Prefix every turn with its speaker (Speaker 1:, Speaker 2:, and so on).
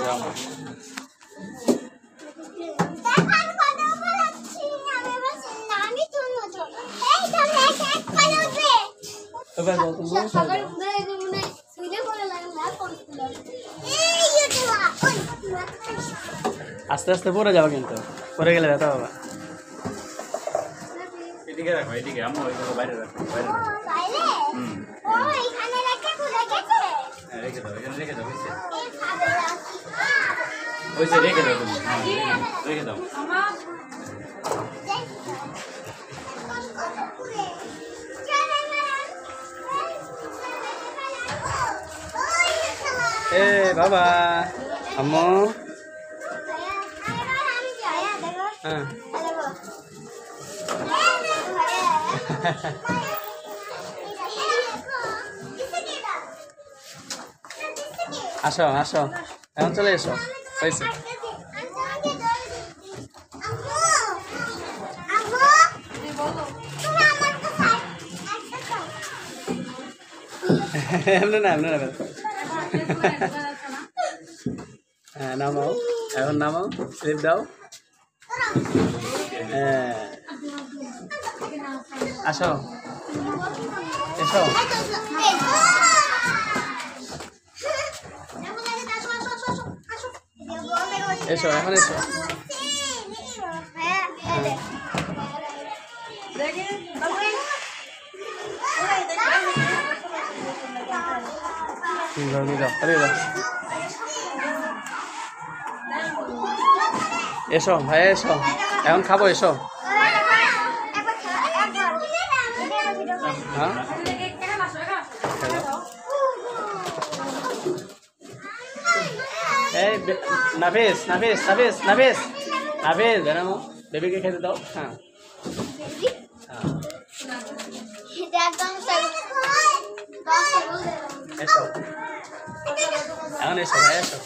Speaker 1: যাও। এবার বল তুমি আস্তে আস্তে পড়ে যাও কিন্তু পড়ে গেলে ব্যথা হবে। এদিকে রাখো, এদিকে আম্মু ওইদিকে বাইরে রাখো, বাইরে রাখো। ও এখানে রেখে খুলে গেছে। হ্যাঁ রেখে দাও, এখানে রেখে দাও, হইছে হইছে, রেখে দাও তুমি, রেখে দাও। এ বাবা আম্মু হ্যাঁ আসো আসো এখন চলে এসো, হয়েছে। এমনি না এমনি না হ্যাঁ নামাও, এখন নামাও, স্লিপ দাও। হ্যাঁ আসো এসো এসো এখন এসো। এসো ভাই এসো, এখন খাবো, এসো। হ্যাঁ এই নাফিস নাফিস নাফিস নাফিস নাফিস জানো বেবিকে খেতে দাও। হ্যাঁ এসো এখন এসো ভাই এসো।